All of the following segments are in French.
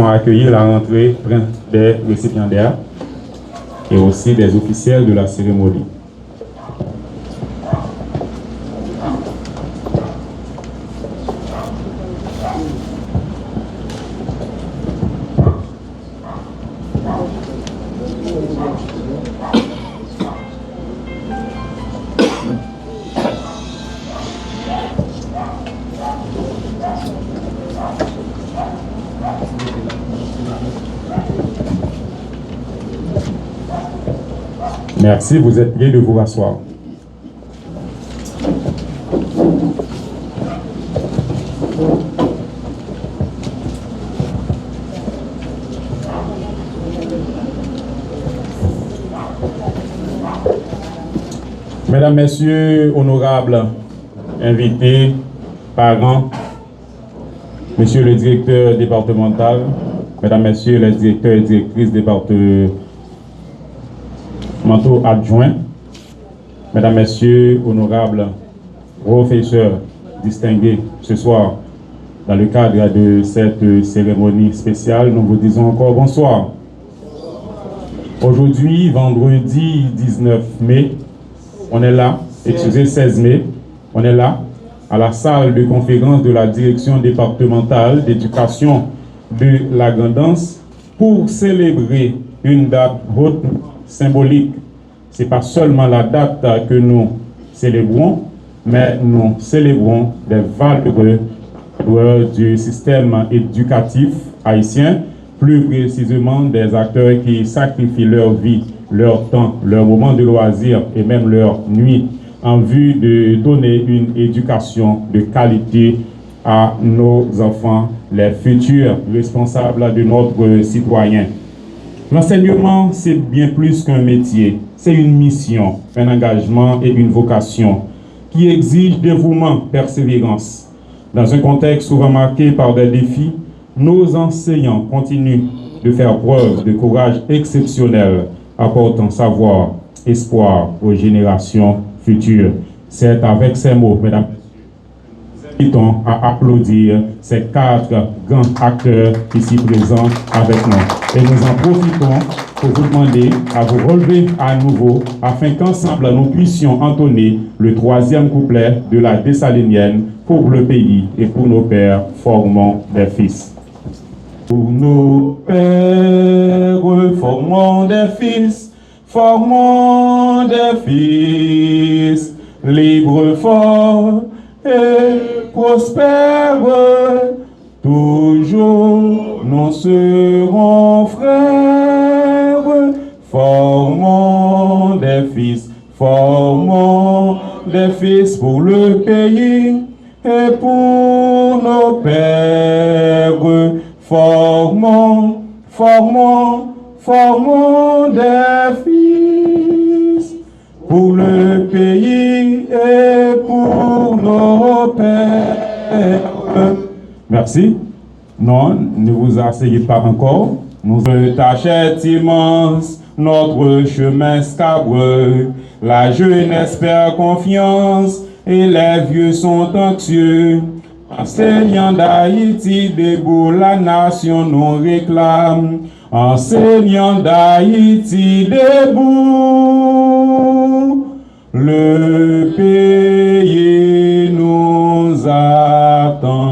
façon à accueillir la rentrée des récipiendaires et aussi des officiels de la cérémonie. Merci, vous êtes priés de vous rasseoir. Mesdames, Messieurs, honorables invités, parents, Monsieur le directeur départemental, Mesdames, Messieurs les directeurs et directrices départementaux adjoints, Mesdames, Messieurs, honorables professeurs distingués ce soir, dans le cadre de cette cérémonie spéciale, nous vous disons encore bonsoir. Aujourd'hui, vendredi 19 mai, on est là, 16 mai, on est là, à la salle de conférence de la direction départementale d'éducation de la Grand'Anse pour célébrer une date haute symbolique. Ce n'est pas seulement la date que nous célébrons, mais nous célébrons des valeurs du système éducatif haïtien, plus précisément des acteurs qui sacrifient leur vie, leur temps, leur moment de loisir et même leur nuit en vue de donner une éducation de qualité à nos enfants, les futurs responsables de notre citoyen. L'enseignement, c'est bien plus qu'un métier, c'est une mission, un engagement et une vocation qui exige dévouement, persévérance. Dans un contexte souvent marqué par des défis, nos enseignants continuent de faire preuve de courage exceptionnel, apportant savoir, espoir aux générations futures. C'est avec ces mots, mesdames, nous invitons à applaudir ces 4 grands acteurs ici présents avec nous. Et nous en profitons pour vous demander à vous relever à nouveau afin qu'ensemble nous puissions entonner le 3e couplet de la Dessalinienne pour le pays et pour nos pères, formons des fils. Pour nos pères, formons des fils, formons des fils, libres, forts et prospères, toujours nous serons frères, formons des fils pour le pays et pour nos pères, formons des fils pour le pays et pour nos pères. Merci. Non, ne vous asseyez pas encore. Notre tâche est immense, notre chemin scabreux. La jeunesse perd confiance et les vieux sont anxieux. Enseignants d'Haïti, debout, la nation nous réclame. Enseignants d'Haïti, debout, le pays nous attend.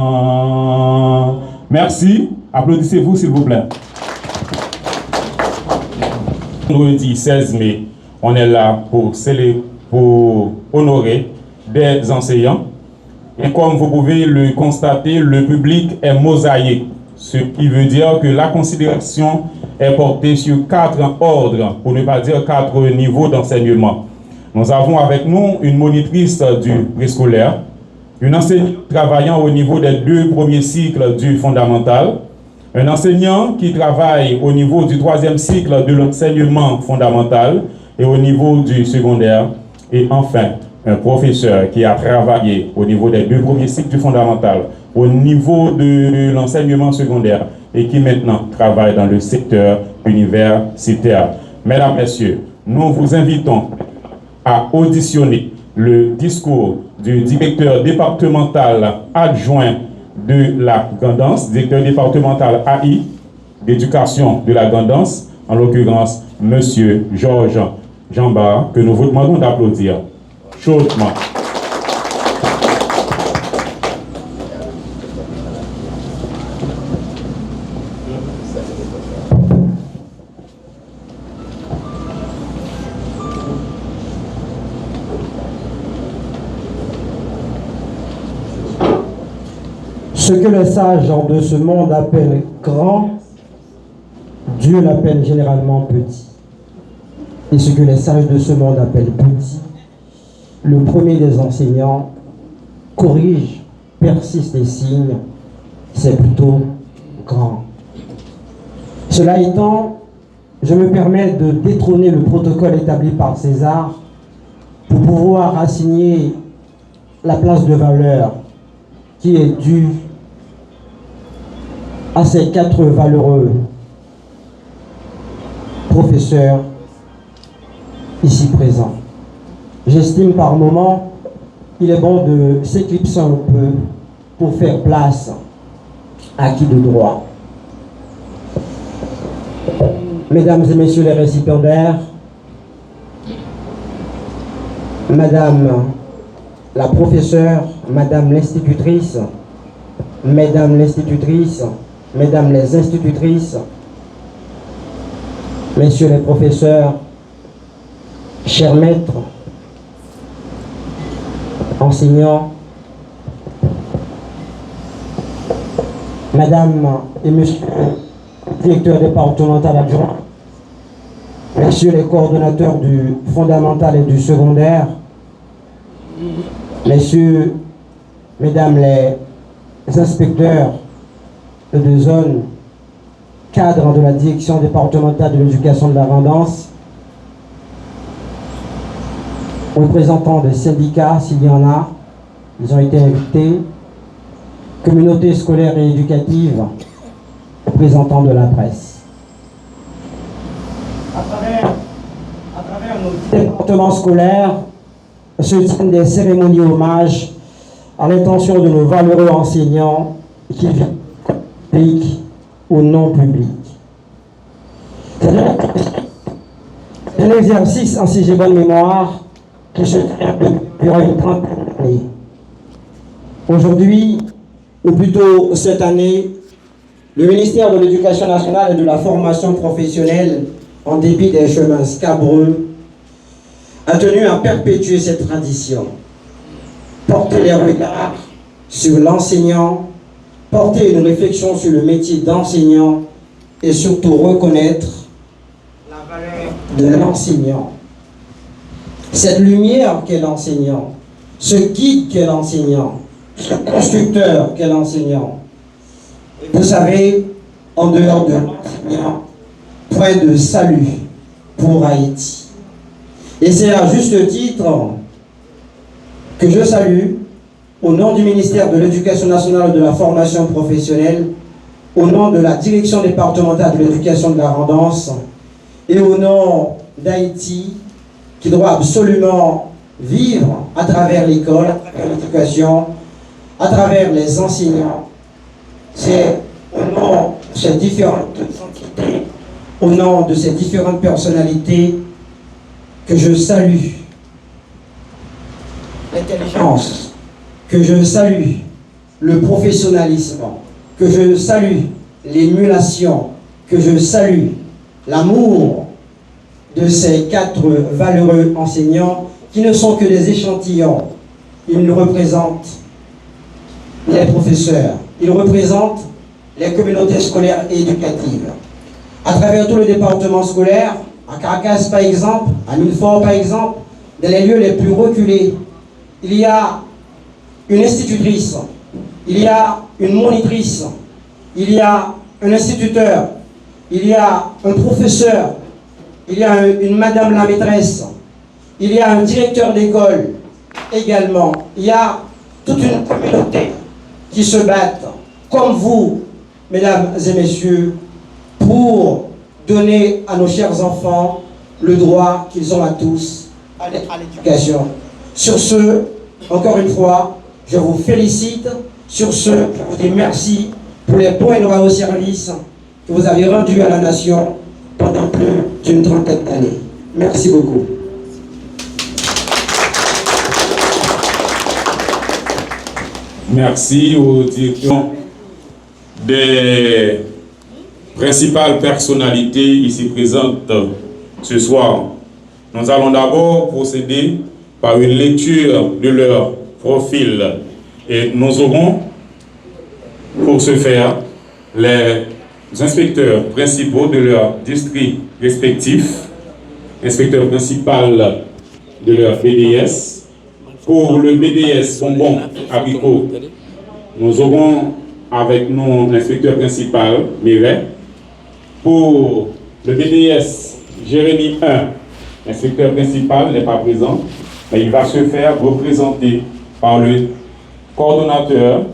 Merci. Applaudissez-vous, s'il vous plaît. Vendredi 16 mai, on est là pour honorer des enseignants. Et comme vous pouvez le constater, le public est mosaïque, ce qui veut dire que la considération est portée sur 4 ordres, pour ne pas dire 4 niveaux d'enseignement. Nous avons avec nous une monitrice du préscolaire, une enseignante travaillant au niveau des 2 premiers cycles du fondamental, un enseignant qui travaille au niveau du 3e cycle de l'enseignement fondamental et au niveau du secondaire, et enfin, un professeur qui a travaillé au niveau des 2 premiers cycles du fondamental, au niveau de l'enseignement secondaire et qui maintenant travaille dans le secteur universitaire. Mesdames, Messieurs, nous vous invitons à auditionner le discours du directeur départemental adjoint de la Grand'Anse, directeur départemental AI, d'éducation de la Grandance, en l'occurrence Monsieur Georges Jamba, que nous vous demandons d'applaudir chaudement. Ce que les sages de ce monde appellent grand, Dieu l'appelle généralement petit. Et ce que les sages de ce monde appellent petit, le premier des enseignants corrige, persiste et signe, c'est plutôt grand. Cela étant, je me permets de détrôner le protocole établi par César pour pouvoir assigner la place de valeur qui est due à ces 4 valeureux professeurs ici présents. J'estime par moment il est bon de s'éclipser un peu pour faire place à qui de droit. Mesdames et messieurs les récipiendaires, Madame la professeure, Madame l'institutrice, Mesdames l'institutrice, Mesdames les institutrices, Messieurs les professeurs, chers maîtres, enseignants, Madame et Monsieur directeur départemental adjoint, Messieurs les coordonnateurs du fondamental et du secondaire, Messieurs, Mesdames les inspecteurs de zone, cadres de la direction départementale de l'éducation de la Grandance, représentants des syndicats, s'il y en a, ils ont été invités, communauté scolaire et éducative, représentants de la presse. À travers nos départements scolaires se tiennent des cérémonies hommages à l'intention de nos valeureux enseignants qui vivent public ou non public. C'est un exercice, en si j'ai bonne mémoire, qui se tient durant une trentaine d'années. Aujourd'hui, ou plutôt cette année, le ministère de l'Éducation nationale et de la formation professionnelle, en dépit des chemins scabreux, a tenu à perpétuer cette tradition. Porter les regards sur l'enseignant, porter une réflexion sur le métier d'enseignant et surtout reconnaître la valeur de l'enseignant. Cette lumière qu'est l'enseignant, ce guide qu'est l'enseignant, ce constructeur qu'est l'enseignant. Vous savez, en dehors de l'enseignant, point de salut pour Haïti. Et c'est à juste titre que je salue, au nom du ministère de l'Éducation nationale et de la formation professionnelle, au nom de la direction départementale de l'éducation de la Grandance et au nom d'Haïti, qui doit absolument vivre à travers l'école, à travers l'éducation, à travers les enseignants. C'est au nom de ces différentes entités, au nom de ces différentes personnalités, que je salue l'intelligence, que je salue le professionnalisme, que je salue l'émulation, que je salue l'amour de ces 4 valeureux enseignants qui ne sont que des échantillons. Ils représentent les professeurs, ils représentent les communautés scolaires et éducatives. À travers tout le département scolaire, à Caracas par exemple, à Milfort par exemple, dans les lieux les plus reculés, il y a une institutrice, il y a une monitrice, il y a un instituteur, il y a un professeur, il y a une madame la maîtresse, il y a un directeur d'école également. Il y a toute une communauté qui se battent, comme vous, mesdames et messieurs, pour donner à nos chers enfants le droit qu'ils ont à tous à l'éducation. Sur ce, encore une fois, je vous félicite. Sur ce, je vous dis merci pour les bons et loyaux services que vous avez rendu à la nation pendant plus d'une trentaine d'années. Merci beaucoup. Merci aux directions des principales personnalités ici présentes ce soir. Nous allons d'abord procéder par une lecture de leur profil et nous aurons pour ce faire les inspecteurs principaux de leur district respectif, inspecteur principal de leur BDS. Pour le BDS Bonbon Abricot, nous aurons avec nous l'inspecteur principal, Mireille. Pour le BDS Jérémy 1, l'inspecteur principal n'est pas présent, mais il va se faire représenter par le coordonnateur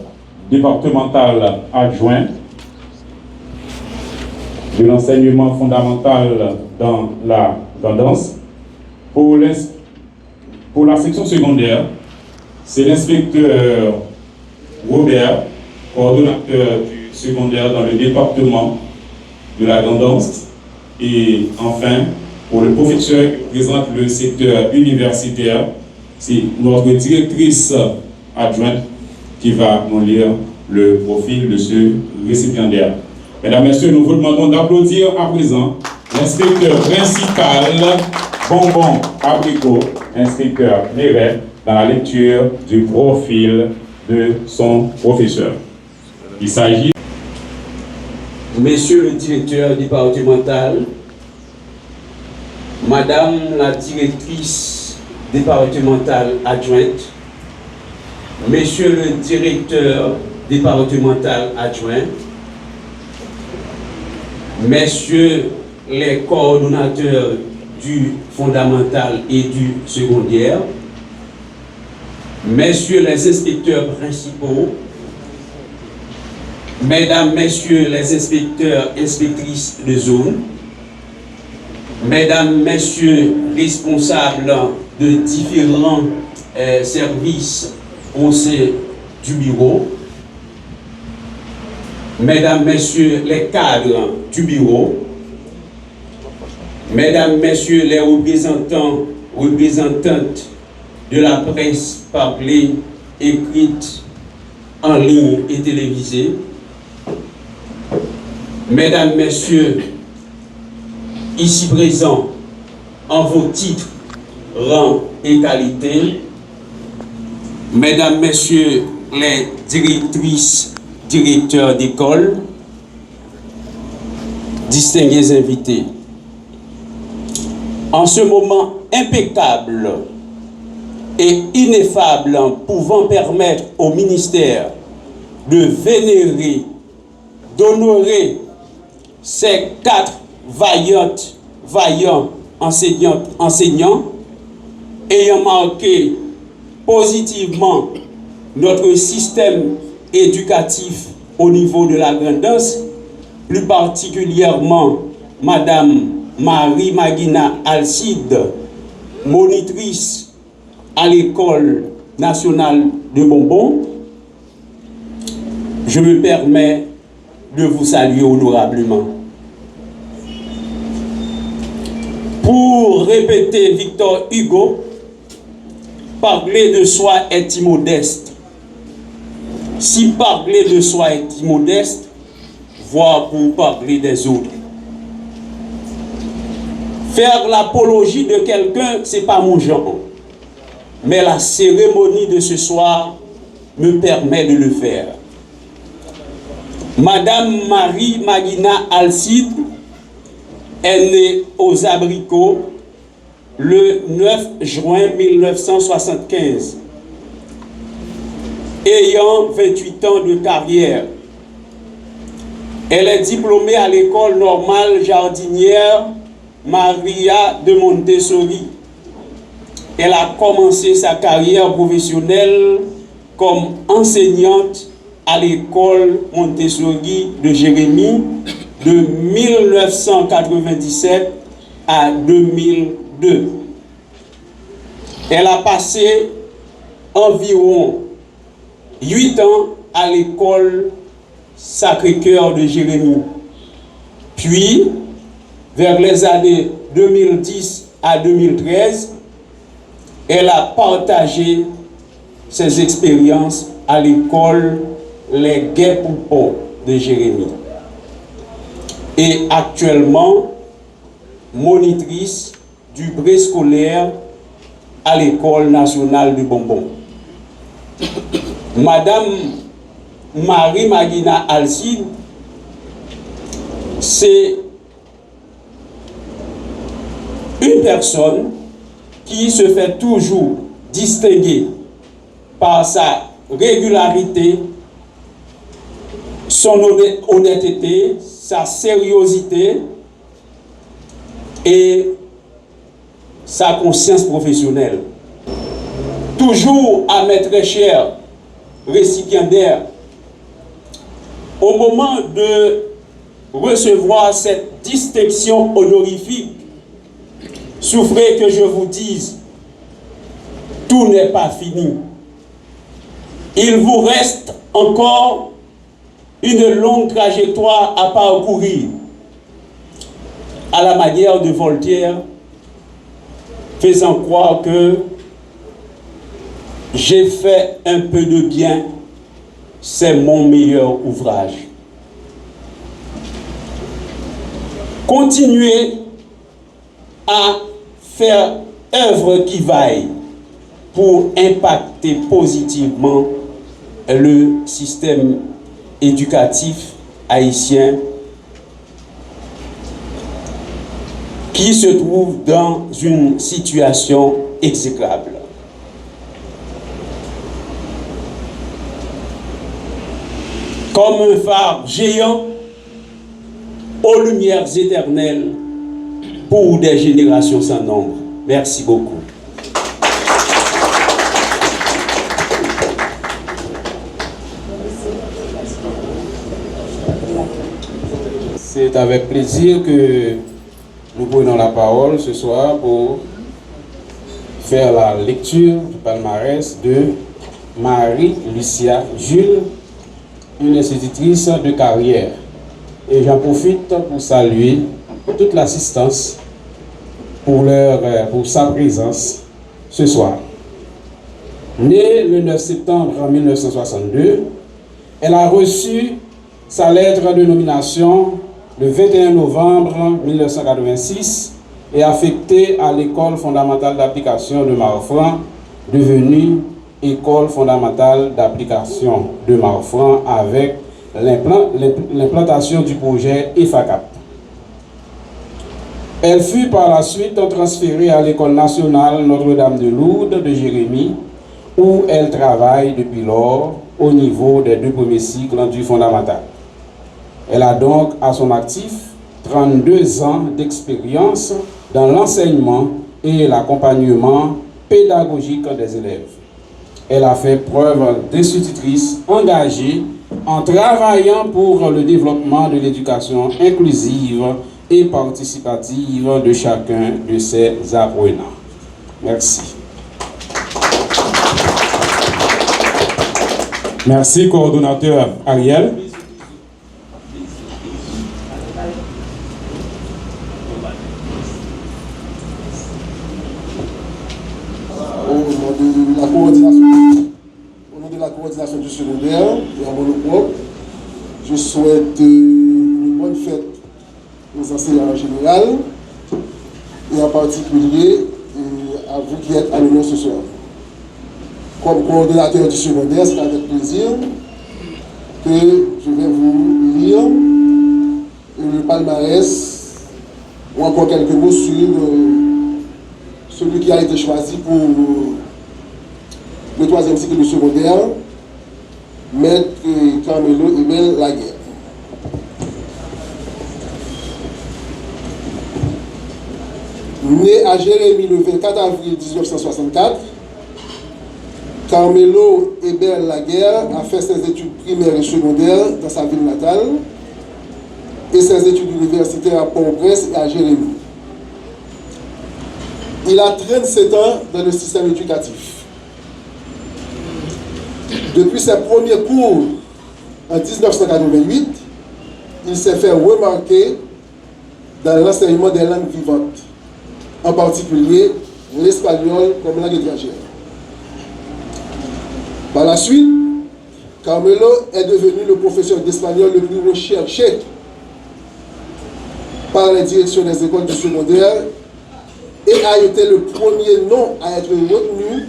départemental adjoint de l'enseignement fondamental dans la tendance. Pour la section secondaire, c'est l'inspecteur Robert, coordonnateur du secondaire dans le département de la tendance. Et enfin, pour le professeur qui présente le secteur universitaire, c'est notre directrice adjointe qui va nous lire le profil de ce récipiendaire. Mesdames, Messieurs, nous vous demandons d'applaudir à présent l'inspecteur principal Bonbon Abricot, inspecteur Mireille, dans la lecture du profil de son professeur. Il s'agit... Monsieur le directeur départemental, Madame la directrice départementale adjointe, Monsieur le directeur départemental adjoint, Messieurs les coordonnateurs du fondamental et du secondaire, Messieurs les inspecteurs principaux, Mesdames, Messieurs les inspecteurs, inspectrices de zone, Mesdames, Messieurs responsables de différents services au sein du bureau, Mesdames, Messieurs les cadres du bureau, Mesdames, Messieurs les représentants, représentantes de la presse parlée, écrite, en ligne et télévisée, Mesdames, Messieurs, ici présents, en vos titres, rangs et qualités, Mesdames, Messieurs les directrices, directeurs d'école, distingués invités, en ce moment impeccable et ineffable pouvant permettre au ministère de vénérer, d'honorer ces 4 vaillants enseignants ayant marqué positivement notre système éducatif au niveau de la Grand'Anse, plus particulièrement Madame Marie Magina Alcide, monitrice à l'école nationale de Bonbon, je me permets de vous saluer honorablement. Pour répéter Victor Hugo, parler de soi est immodeste. Si parler de soi est immodeste, voire pour parler des autres. Faire l'apologie de quelqu'un, ce n'est pas mon genre. Mais la cérémonie de ce soir me permet de le faire. Madame Marie Magina Alcide est née aux Abricots le 9 juin 1975. Ayant 28 ans de carrière, elle est diplômée à l'école normale jardinière Maria de Montessori. Elle a commencé sa carrière professionnelle comme enseignante à l'école Montessori de Jérémy de 1997 à 2002. Elle a passé environ 8 ans à l'école Sacré-Cœur de Jérémy. Puis, vers les années 2010 à 2013, elle a partagé ses expériences à l'école Les Guets-Poupons de Jérémie. Et actuellement, monitrice du préscolaire à l'école nationale du Bonbon. Madame Marie Magina Alcide, c'est une personne qui se fait toujours distinguer par sa régularité, son honnêteté, sa sérieuxité et sa conscience professionnelle. Toujours à mes très chers récipiendaires, au moment de recevoir cette distinction honorifique, souffrez que je vous dise, tout n'est pas fini. Il vous reste encore une longue trajectoire à parcourir. À la manière de Voltaire, faisant croire que j'ai fait un peu de bien, c'est mon meilleur ouvrage. Continuez à faire œuvre qui vaille pour impacter positivement le système éducatif haïtien qui se trouve dans une situation exécrable. Comme un phare géant aux lumières éternelles pour des générations sans nombre. Merci beaucoup. C'est avec plaisir que nous prenons la parole ce soir pour faire la lecture du palmarès de Marie-Lucia Jules, une institutrice de carrière. Et j'en profite pour saluer toute l'assistance pour sa présence ce soir. Née le 9 septembre 1962, elle a reçu sa lettre de nomination le 21 novembre 1986 et affectée à l'école fondamentale d'application de Marfran, devenue école fondamentale d'application de Marfran avec l'implantation du projet EFACAP. Elle fut par la suite transférée à l'école nationale Notre-Dame de Lourdes de Jérémie, où elle travaille depuis lors au niveau des 2 premiers cycles du fondamental. Elle a donc à son actif 32 ans d'expérience dans l'enseignement et l'accompagnement pédagogique des élèves. Elle a fait preuve d'institutrice engagée en travaillant pour le développement de l'éducation inclusive et participative de chacun de ses apprenants. Merci. Merci, coordonnateur Ariel. Au nom de la coordination du secondaire et à mon propre, je souhaite une bonne fête aux enseignants en général et en particulier à vous qui êtes à l'honneur ce soir. Comme coordonnateur du secondaire, c'est avec plaisir que je vais vous lire le palmarès ou encore quelques mots sur celui qui a été choisi pour le 3e cycle du secondaire, Maître Carmelo Ebel Laguerre. Né à Jérémie le 24 avril 1964, Carmelo Ebel Laguerre a fait ses études primaires et secondaires dans sa ville natale et ses études universitaires à Port-au-Prince et à Jérémie. Il a 37 ans dans le système éducatif. Depuis ses premiers cours en 1988, il s'est fait remarquer dans l'enseignement des langues vivantes, en particulier l'espagnol comme langue étrangère. Par la suite, Carmelo est devenu le professeur d'espagnol le plus recherché par les directions des écoles du secondaire et a été le premier nom à être retenu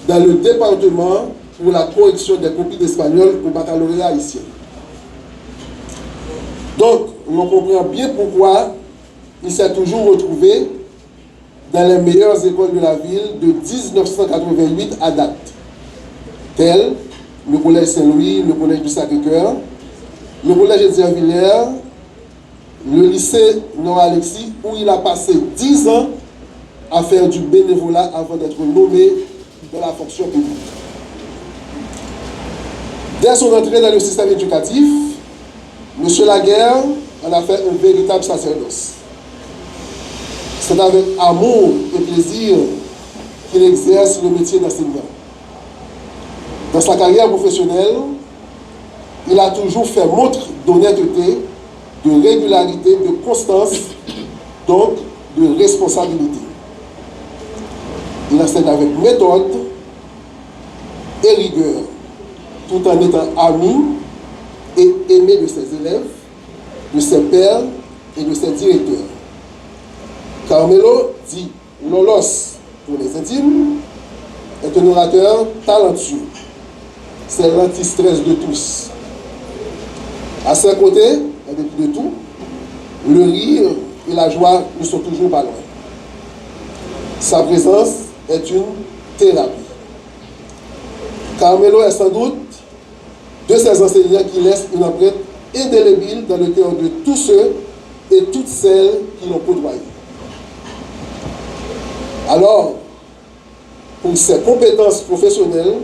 dans le département pour la correction des copies d'espagnol au baccalauréat haïtien. Donc, on comprend bien pourquoi il s'est toujours retrouvé dans les meilleures écoles de la ville de 1988 à date, telles le collège Saint-Louis, le collège du Sacré-Cœur, le collège Edouard-Villers, le lycée Nord-Alexis, où il a passé 10 ans à faire du bénévolat avant d'être nommé dans la fonction publique. Dès son entrée dans le système éducatif, M. Laguerre en a fait un véritable sacerdoce. C'est avec amour et plaisir qu'il exerce le métier d'enseignant. Dans sa carrière professionnelle, il a toujours fait montre d'honnêteté, de régularité, de constance, donc de responsabilité. Il enseigne avec méthode et rigueur, tout en étant ami et aimé de ses élèves, de ses pairs et de ses directeurs. Carmelo, dit Lolos pour les intimes, est un orateur talentueux. C'est l'anti-stress de tous. À ses côtés, en dépit de tout, le rire et la joie ne sont toujours pas loin. Sa présence est une thérapie. Carmelo est sans doute de ces enseignants qui laissent une empreinte indélébile dans le cœur de tous ceux et toutes celles qui l'ont côtoyé. Alors, pour ses compétences professionnelles,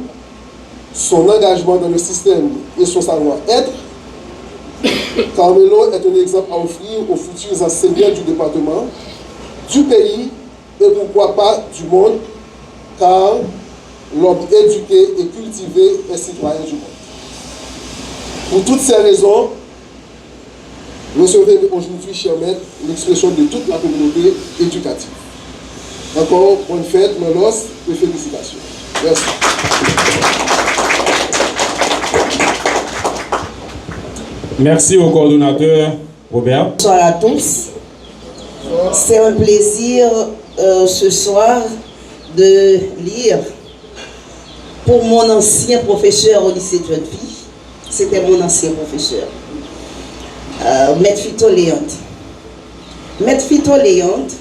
son engagement dans le système et son savoir-être, Carmelo est un exemple à offrir aux futurs enseignants du département, du pays et pourquoi pas du monde, car l'homme éduqué et cultivé est citoyen du monde. Pour toutes ces raisons, recevez aujourd'hui, chers maîtres, l'expression de toute la communauté éducative. Encore bonne fête, Lolos, et félicitations. Merci. Merci au coordonnateur Robert. Bonsoir à tous. C'est un plaisir ce soir de lire pour mon ancien professeur au lycée de jeune fille. C'était mon ancien professeur, Maître Fito Léonde. Maître Fito Léonde,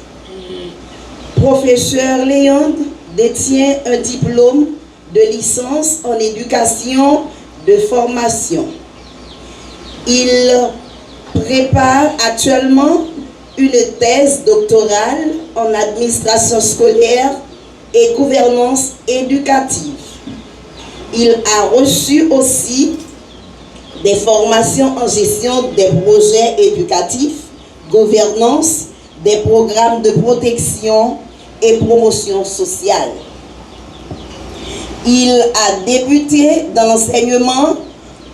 professeur Léonde, détient un diplôme de licence en éducation de formation. Il prépare actuellement une thèse doctorale en administration scolaire et gouvernance éducative. Il a reçu aussi des formations en gestion des projets éducatifs, gouvernance, des programmes de protection et promotion sociale. Il a débuté dans l'enseignement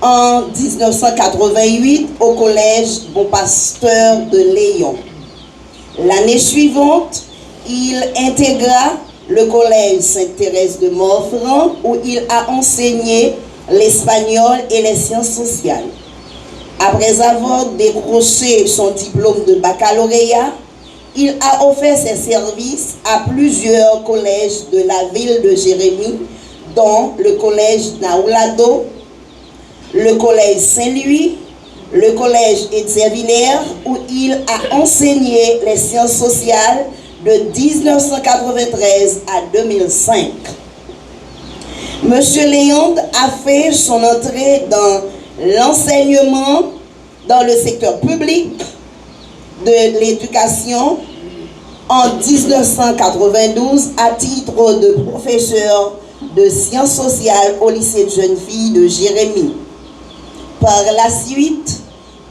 en 1988 au collège Bon Pasteur de Léon. L'année suivante, il intégra le collège Sainte-Thérèse de Montferrand où il a enseigné l'espagnol et les sciences sociales. Après avoir décroché son diplôme de baccalauréat, il a offert ses services à plusieurs collèges de la ville de Jérémie, dont le collège Naoulado, le collège Saint-Louis, le collège Edouard-Villers, où il a enseigné les sciences sociales de 1993 à 2005. Monsieur Léonde a fait son entrée dans l'enseignement dans le secteur public de l'éducation en 1992 à titre de professeur de sciences sociales au lycée de jeunes filles de Jérémie. Par la suite,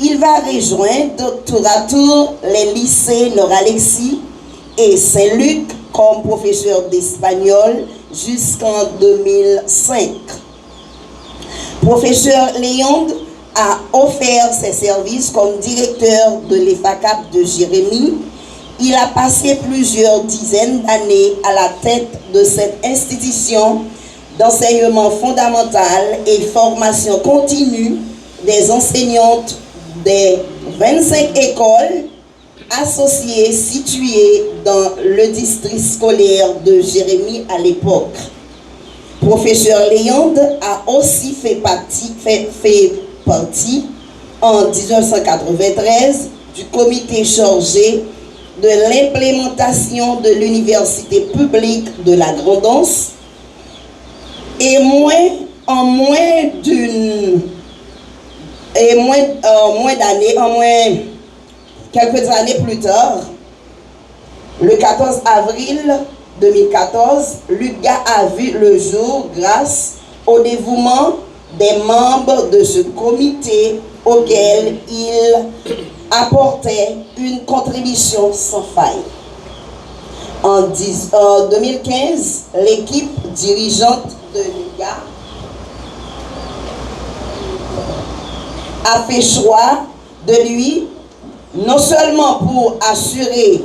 il va rejoindre tour à tour les lycées Nord-Alexis et Saint-Luc comme professeur d'espagnol jusqu'en 2005. Professeur Léonde a offert ses services comme directeur de l'EFACAP de Jérémie. Il a passé plusieurs dizaines d'années à la tête de cette institution d'enseignement fondamental et formation continue des enseignantes des 25 écoles associées situées dans le district scolaire de Jérémie à l'époque. Professeur Léandre a aussi fait partie en 1993 du comité chargé de l'implémentation de l'université publique de la Grand'Anse et quelques années plus tard, le 14 avril 2014, l'UDGA a vu le jour grâce au dévouement des membres de ce comité auquel il apportait une contribution sans faille. En 2015, l'équipe dirigeante de l'UDGA a fait choix de lui, non seulement pour assurer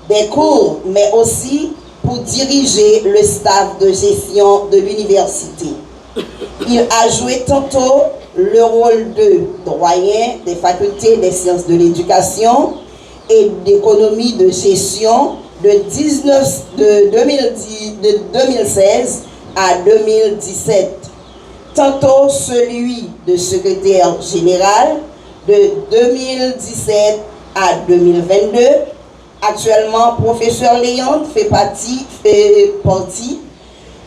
des cours, mais aussi pour diriger le staff de gestion de l'université. Il a joué tantôt le rôle de doyen des facultés des sciences de l'éducation et d'économie de gestion de 2016 à 2017, tantôt celui de secrétaire général de 2017 à 2022. Actuellement, professeur Léandre fait partie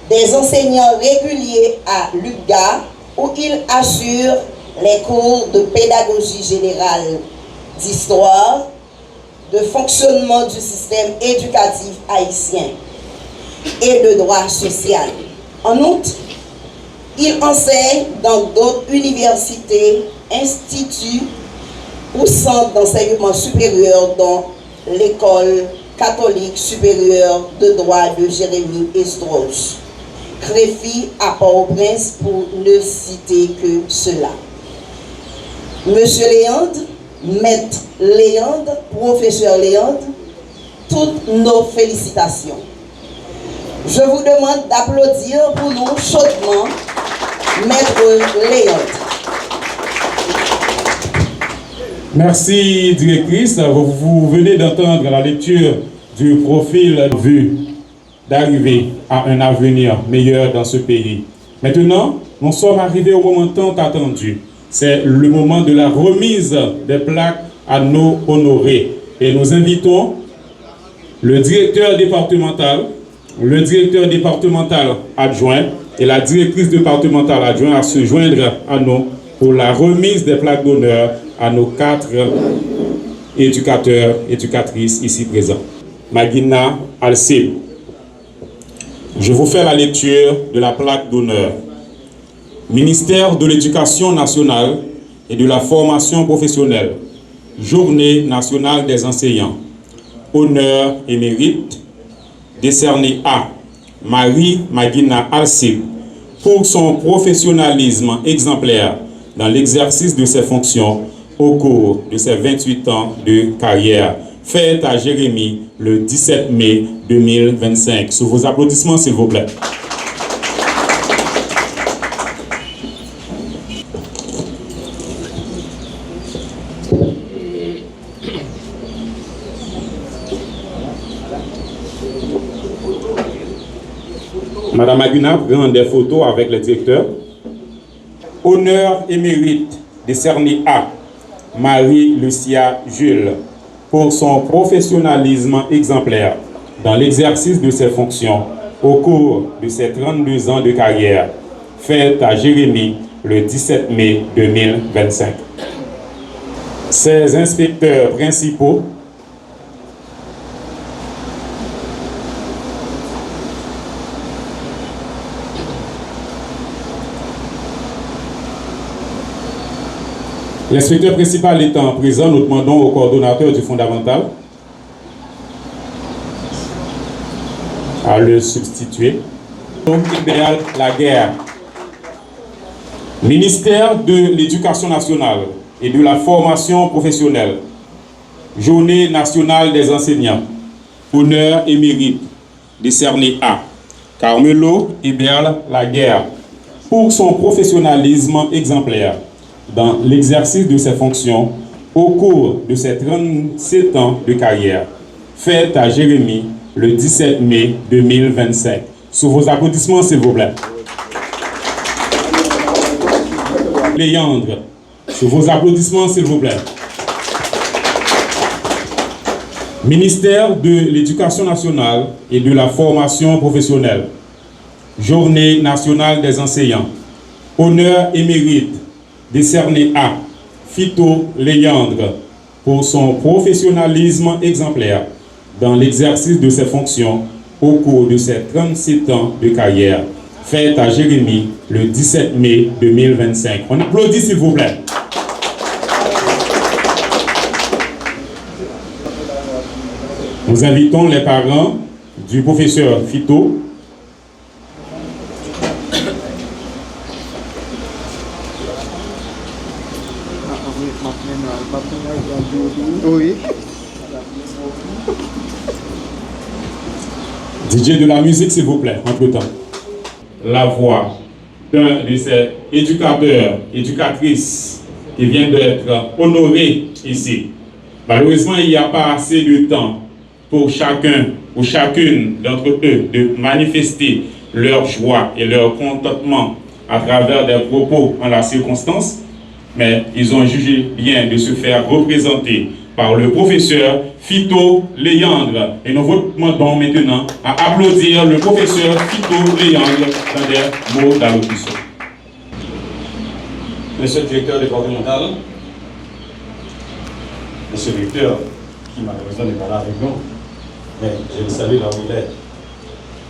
des enseignants réguliers à l'UDGA où il assure les cours de pédagogie générale, d'histoire, de fonctionnement du système éducatif haïtien et de droit social. En outre, il enseigne dans d'autres universités, instituts ou centres d'enseignement supérieur dont l'école catholique supérieure de droit de Jérémie et Strauss, Créfi à Port-au-Prince pour ne citer que cela. Monsieur Léandre, Maître Léandre, Professeur Léandre, toutes nos félicitations. Je vous demande d'applaudir pour nous chaudement Maître Léandre. Merci, directrice. Vous venez d'entendre la lecture du profil vu d'arriver à un avenir meilleur dans ce pays. Maintenant, nous sommes arrivés au moment tant attendu. C'est le moment de la remise des plaques à nos honorés. Et nous invitons le directeur départemental adjoint et la directrice départementale adjointe à se joindre à nous pour la remise des plaques d'honneur à nos 4 éducateurs, éducatrices ici présents. Magina Alcib, je vous fais la lecture de la plaque d'honneur. Ministère de l'Éducation nationale et de la formation professionnelle, Journée nationale des enseignants, honneur et mérite, décerné à Marie Magina Alcib pour son professionnalisme exemplaire dans l'exercice de ses fonctions au cours de ses 28 ans de carrière, faite à Jérémie le 17 mai 2025. Sous vos applaudissements, s'il vous plaît. Madame Maguna prend des photos avec le directeur. Honneur et mérite décerné à Marie-Lucia Jules pour son professionnalisme exemplaire dans l'exercice de ses fonctions au cours de ses 32 ans de carrière, faite à Jérémie le 17 mai 2025. Ses inspecteurs principaux, l'inspecteur principal étant présent, nous demandons au coordonnateur du fondamental à le substituer. Donc, idéal la guerre. Ministère de l'Éducation nationale et de la formation professionnelle, Journée nationale des enseignants, honneur et mérite, décerné à Carmelo Héberle Laguerre pour son professionnalisme exemplaire dans l'exercice de ses fonctions au cours de ses 37 ans de carrière. Fête à Jérémy le 17 mai 2025. Sous vos applaudissements, s'il vous plaît. Léandre, sous vos applaudissements, s'il vous plaît. Ministère de l'Éducation nationale et de la formation professionnelle, Journée nationale des enseignants, honneur et mérite, décerné à Fito Léandre pour son professionnalisme exemplaire dans l'exercice de ses fonctions au cours de ses 37 ans de carrière. Fête à Jérémy le 17 mai 2025. On applaudit, s'il vous plaît. Nous invitons les parents du professeur Fito Oui. DJ de la musique, s'il vous plaît, entre-temps. La voix d'un de ces éducateurs, éducatrices qui vient d'être honoré ici. Malheureusement, il n'y a pas assez de temps pour chacun ou chacune d'entre eux de manifester leur joie et leur contentement à travers des propos en la circonstance, mais ils ont jugé bien de se faire représenter par le professeur Fito Léandre. Et nous vous demandons maintenant à applaudir le professeur Fito Léandre dans des mots d'allocution. Monsieur le directeur départemental, monsieur le directeur, qui malheureusement n'est pas là avec nous, mais je le salue là où il est.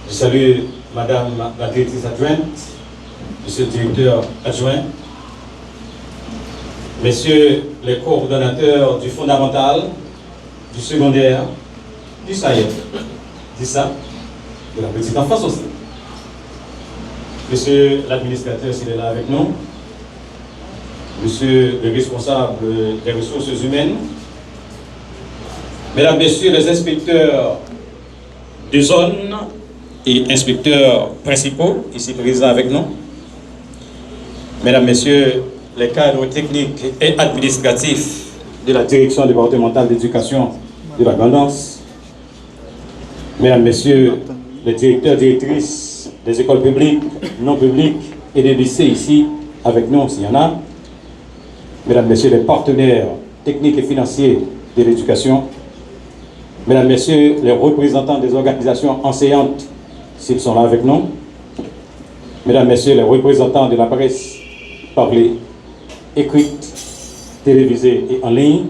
Je salue madame la directrice adjointe, monsieur le directeur adjoint, messieurs les coordonnateurs du fondamental, du secondaire, du SAED, du SAP, de la petite enfance aussi. Monsieur l'administrateur, s'il est là avec nous, monsieur le responsable des ressources humaines, mesdames, messieurs les inspecteurs de zone et inspecteurs principaux, ici présents avec nous, mesdames, messieurs les cadres techniques et administratifs de la direction départementale d'éducation de la Grand'Anse, mesdames, messieurs les directeurs, directrices des écoles publiques, non publiques et des lycées ici avec nous, s'il y en a, mesdames, messieurs les partenaires techniques et financiers de l'éducation, mesdames, messieurs les représentants des organisations enseignantes, s'ils sont là avec nous, mesdames, messieurs les représentants de la presse parlée, écrite, télévisée et en ligne,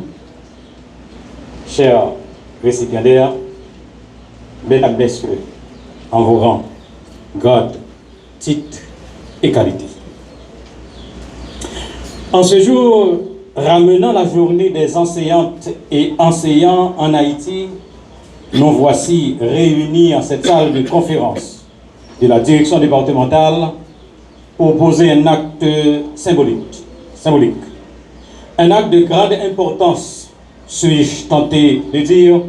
chers récipiendaires, mesdames, messieurs, en vos rangs, grades, titres et qualités. En ce jour ramenant la journée des enseignantes et enseignants en Haïti, nous voici réunis en cette salle de conférence de la direction départementale pour poser un acte symbolique. Un acte de grande importance, suis-je tenté de dire,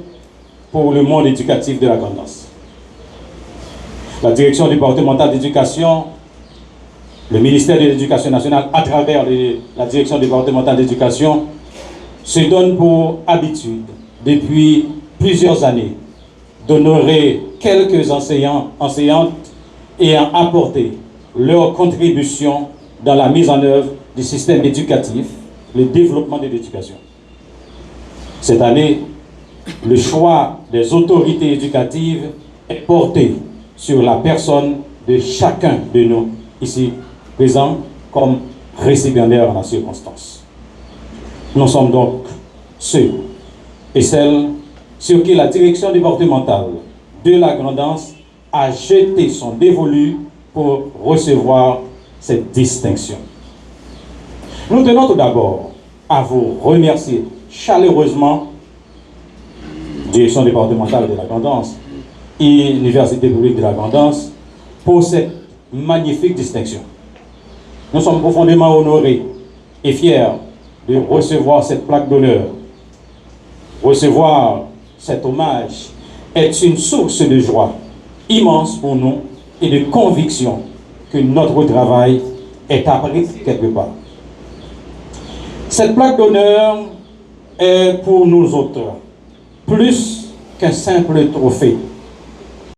pour le monde éducatif de la Grand'Anse. La direction départementale d'éducation, le ministère de l'Éducation nationale, à travers la direction départementale d'éducation, se donne pour habitude, depuis plusieurs années, d'honorer quelques enseignants, enseignantes ayant apporté leur contribution dans la mise en œuvre du système éducatif, le développement de l'éducation. Cette année, le choix des autorités éducatives est porté sur la personne de chacun de nous, ici présents, comme récipiendaires en la circonstance. Nous sommes donc ceux et celles sur qui la direction départementale de la Grand'Anse a jeté son dévolu pour recevoir cette distinction. Nous tenons tout d'abord à vous remercier chaleureusement, direction départementale de la Grand'Anse et Université publique de la Grand'Anse, pour cette magnifique distinction. Nous sommes profondément honorés et fiers de recevoir cette plaque d'honneur. Recevoir cet hommage est une source de joie immense pour nous et de conviction que notre travail est appris quelque part. Cette plaque d'honneur est pour nous autres plus qu'un simple trophée.